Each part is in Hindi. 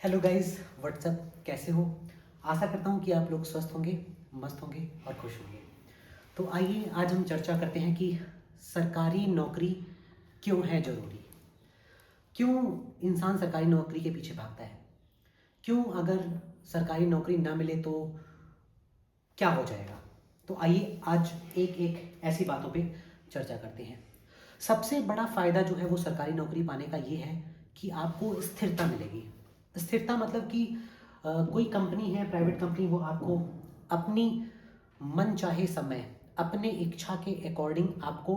हेलो गाइस, व्हाट्सअप, कैसे हो? आशा करता हूँ कि आप लोग स्वस्थ होंगे, मस्त होंगे और खुश होंगे। तो आइए आज हम चर्चा करते हैं कि सरकारी नौकरी क्यों है ज़रूरी? क्यों इंसान सरकारी नौकरी के पीछे भागता है? क्यों अगर सरकारी नौकरी ना मिले तो क्या हो जाएगा? तो आइए आज एक एक ऐसी बातों पे चर्चा करते हैं। सबसे बड़ा फ़ायदा जो है वो सरकारी नौकरी पाने का ये है कि आपको स्थिरता मिलेगी। स्थिरता मतलब कि कोई कंपनी है, प्राइवेट कंपनी, वो आपको अपनी मन चाहे समय, अपने इच्छा के अकॉर्डिंग आपको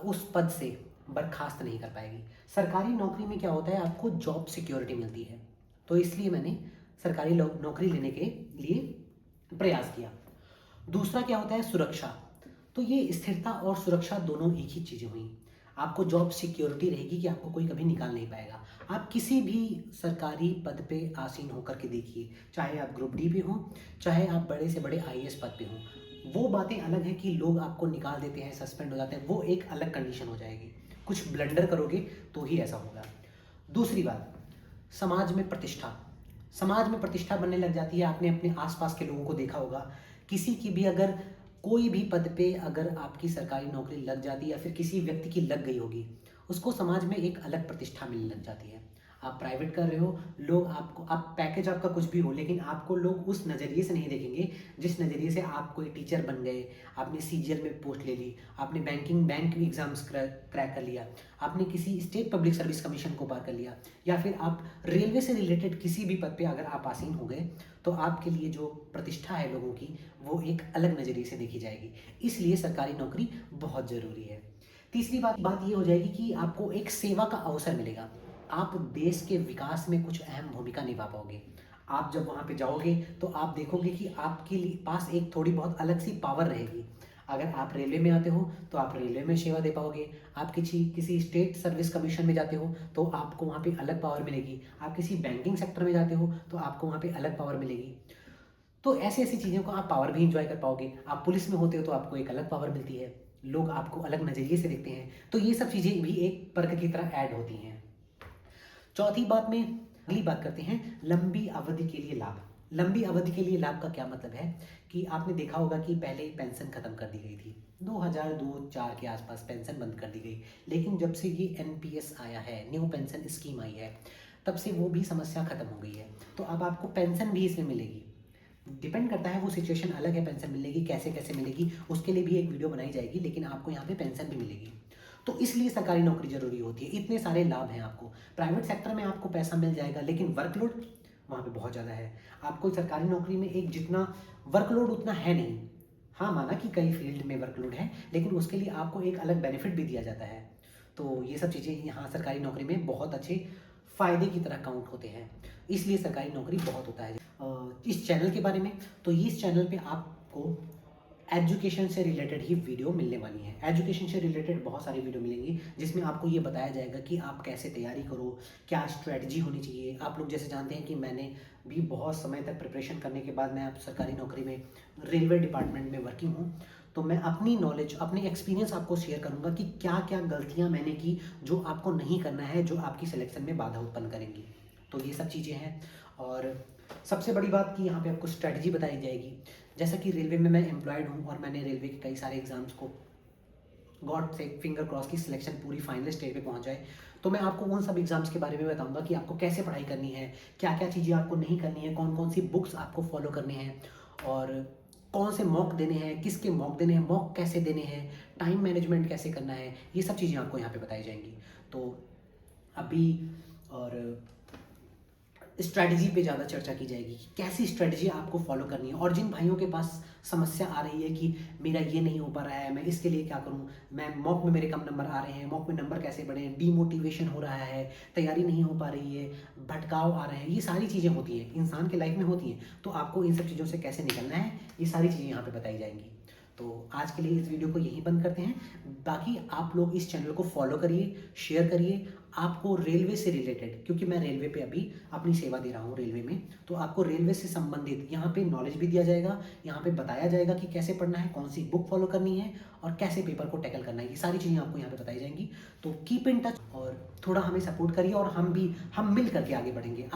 उस पद से बर्खास्त नहीं कर पाएगी। सरकारी नौकरी में क्या होता है, आपको जॉब सिक्योरिटी मिलती है। तो इसलिए मैंने सरकारी नौकरी लेने के लिए प्रयास किया। दूसरा क्या होता है, सुरक्षा। तो ये स्थिरता और सुरक्षा दोनों एक ही चीज़ें हुई। आपको जॉब सिक्योरिटी रहेगी कि आपको कोई कभी निकाल नहीं पाएगा। आप किसी भी सरकारी पद पे आसीन होकर के देखिए, चाहे आप ग्रुप डी पे हों, चाहे आप बड़े से बड़े आईएएस पद पे हों। वो बातें अलग है कि लोग आपको निकाल देते हैं, सस्पेंड हो जाते हैं, वो एक अलग कंडीशन हो जाएगी। कुछ ब्लंडर करोगे तो ही ऐसा होगा। दूसरी बात, समाज में प्रतिष्ठा। समाज में प्रतिष्ठा बनने लग जाती है। आपने अपने आसपास के लोगों को देखा होगा, किसी की भी अगर कोई भी पद पे अगर आपकी सरकारी नौकरी लग जाती है या फिर किसी व्यक्ति की लग गई होगी, उसको समाज में एक अलग प्रतिष्ठा मिलने लग जाती है। आप प्राइवेट कर रहे हो, लोग आपको, आप पैकेज आपका कुछ भी हो, लेकिन आपको लोग उस नज़रिए से नहीं देखेंगे जिस नज़रिए से आप कोई टीचर बन गए, आपने सीजीएल में पोस्ट ले ली, आपने बैंक एग्जाम्स क्रैक कर लिया, आपने किसी स्टेट पब्लिक सर्विस कमीशन को पार कर लिया, या फिर आप रेलवे से रिलेटेड किसी भी पद पे अगर आप आसीन हो गए, तो आपके लिए जो प्रतिष्ठा है लोगों की, वो एक अलग नज़रिए से देखी जाएगी। इसलिए सरकारी नौकरी बहुत ज़रूरी है। तीसरी बात ये हो जाएगी कि आपको एक सेवा का अवसर मिलेगा। आप देश के विकास में कुछ अहम भूमिका निभा पाओगे। आप जब वहाँ पे जाओगे तो आप देखोगे कि आपके पास एक थोड़ी बहुत अलग सी पावर रहेगी। अगर आप रेलवे में आते हो तो आप रेलवे में सेवा दे पाओगे। आप किसी स्टेट सर्विस कमीशन में जाते हो तो आपको वहाँ पे अलग पावर मिलेगी। आप किसी बैंकिंग सेक्टर में जाते हो तो आपको वहाँ पे अलग पावर मिलेगी। तो ऐसी ऐसी चीज़ों को आप पावर भी इंजॉय कर पाओगे। आप पुलिस में होते हो तो आपको एक अलग पावर मिलती है, लोग आपको अलग नज़रिए से देखते हैं। तो ये सब चीज़ें भी एक पर्क की तरह ऐड होती हैं। चौथी बात में अगली बात करते हैं, लंबी अवधि के लिए लाभ। लंबी अवधि के लिए लाभ का क्या मतलब है कि आपने देखा होगा कि पहले पेंशन खत्म कर दी गई थी, 2002-4 के आसपास पेंशन बंद कर दी गई। लेकिन जब से ये एनपीएस आया है, न्यू पेंशन स्कीम आई है, तब से वो भी समस्या खत्म हो गई है। तो अब आपको पेंशन भी इसमें मिलेगी। डिपेंड करता है, वो सिचुएशन अलग है, पेंशन मिलेगी कैसे कैसे मिलेगी उसके लिए भी एक वीडियो बनाई जाएगी, लेकिन आपको यहाँ पे पेंशन भी मिलेगी। तो इसलिए सरकारी नौकरी जरूरी होती है। इतने सारे लाभ हैं आपको। प्राइवेट सेक्टर में आपको पैसा मिल जाएगा, लेकिन वर्कलोड वहाँ पे बहुत ज़्यादा है। आपको सरकारी नौकरी में एक जितना वर्कलोड उतना है नहीं। हाँ, माना कि कई फील्ड में वर्कलोड है, लेकिन उसके लिए आपको एक अलग बेनिफिट भी दिया जाता है। तो ये सब चीज़ें यहाँ सरकारी नौकरी में बहुत अच्छे फ़ायदे की तरह काउंट होते हैं। इसलिए सरकारी नौकरी बहुत होता है। इस चैनल के बारे में, तो इस चैनल पे आपको एजुकेशन से रिलेटेड ही वीडियो मिलने वाली है। एजुकेशन से रिलेटेड बहुत सारी वीडियो मिलेंगी जिसमें आपको ये बताया जाएगा कि आप कैसे तैयारी करो, क्या स्ट्रेटजी होनी चाहिए। आप लोग जैसे जानते हैं कि मैंने भी बहुत समय तक प्रिपरेशन करने के बाद मैं अब सरकारी नौकरी में रेलवे डिपार्टमेंट में वर्किंग हूँ। तो मैं अपनी नॉलेज, अपने एक्सपीरियंस आपको शेयर करूँगा कि क्या क्या गलतियाँ मैंने की जो आपको नहीं करना है, जो आपकी सिलेक्शन में बाधा उत्पन्न करेंगी। तो ये सब चीज़ें हैं। और सबसे बड़ी बात कि यहाँ पे आपको स्ट्रेटजी बताई जाएगी। जैसा कि रेलवे में मैं एम्प्लॉयड हूँ और मैंने रेलवे के कई सारे एग्जाम्स को गॉड से फिंगर क्रॉस की सिलेक्शन पूरी फाइनल स्टेज पे पहुँच जाए, तो मैं आपको उन सब एग्जाम्स के बारे में बताऊंगा कि आपको कैसे पढ़ाई करनी है, क्या क्या चीज़ें आपको नहीं करनी है, कौन कौन सी बुक्स आपको फॉलो करने हैं, और कौन से मॉक देने हैं, किसके मॉक देने हैं, मॉक कैसे देने हैं, टाइम मैनेजमेंट कैसे करना है। ये सब चीज़ें आपको यहाँ पे बताई जाएंगी। तो अभी और स्ट्रैटेजी पे ज़्यादा चर्चा की जाएगी कि कैसी स्ट्रैटेजी आपको फॉलो करनी है। और जिन भाइयों के पास समस्या आ रही है कि मेरा ये नहीं हो पा रहा है, मैं इसके लिए क्या करूं, मैं मॉक में मेरे कम नंबर आ रहे हैं, मॉक में नंबर कैसे बढ़ें, डीमोटिवेशन हो रहा है, तैयारी नहीं हो पा रही है, भटकाव आ रहे हैं, ये सारी चीज़ें होती हैं, इंसान के लाइफ में होती हैं। तो आपको इन सब चीज़ों से कैसे निकलना है, ये सारी चीज़ें यहाँ पर बताई जाएंगी। तो आज के लिए इस वीडियो को यहीं बंद करते हैं। बाकी आप लोग इस चैनल को फॉलो करिए, शेयर करिए। आपको रेलवे से रिलेटेड, क्योंकि मैं रेलवे पे अभी अपनी सेवा दे रहा हूँ रेलवे में, तो आपको रेलवे से संबंधित यहाँ पे नॉलेज भी दिया जाएगा। यहाँ पे बताया जाएगा कि कैसे पढ़ना है, कौन सी बुक फॉलो करनी है और कैसे पेपर को टैकल करना है। ये सारी चीज़ें आपको यहाँ पे बताई जाएंगी। तो कीप इन टच और थोड़ा हमें सपोर्ट करिए और हम मिल करके आगे बढ़ेंगे।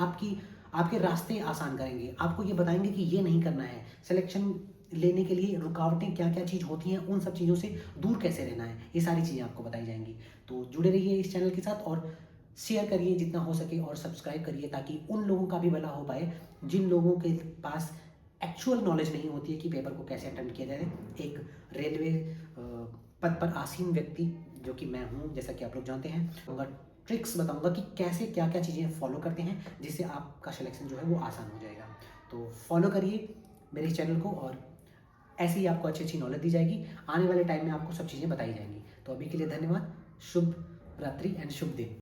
आपके रास्ते आसान करेंगे, आपको ये बताएंगे कि ये नहीं करना है, सिलेक्शन लेने के लिए रुकावटें क्या क्या चीज़ होती हैं, उन सब चीज़ों से दूर कैसे रहना है, ये सारी चीज़ें आपको बताई जाएंगी। तो जुड़े रहिए इस चैनल के साथ और शेयर करिए जितना हो सके और सब्सक्राइब करिए, ताकि उन लोगों का भी भला हो पाए जिन लोगों के पास एक्चुअल नॉलेज नहीं होती है कि पेपर को कैसे अटेम्प्ट किया जाए। एक रेलवे पद पर आसीन व्यक्ति जो कि मैं हूँ, जैसा कि आप लोग जानते हैं, और ट्रिक्स बताऊंगा कि कैसे क्या क्या चीज़ें फॉलो करते हैं जिससे आपका सिलेक्शन जो है वो आसान हो जाएगा। तो फॉलो करिए मेरे इस चैनल को और ऐसे ही आपको अच्छी अच्छी नॉलेज दी जाएगी। आने वाले टाइम में आपको सब चीज़ें बताई जाएंगी। तो अभी के लिए धन्यवाद। शुभ रात्रि एंड शुभ दिन।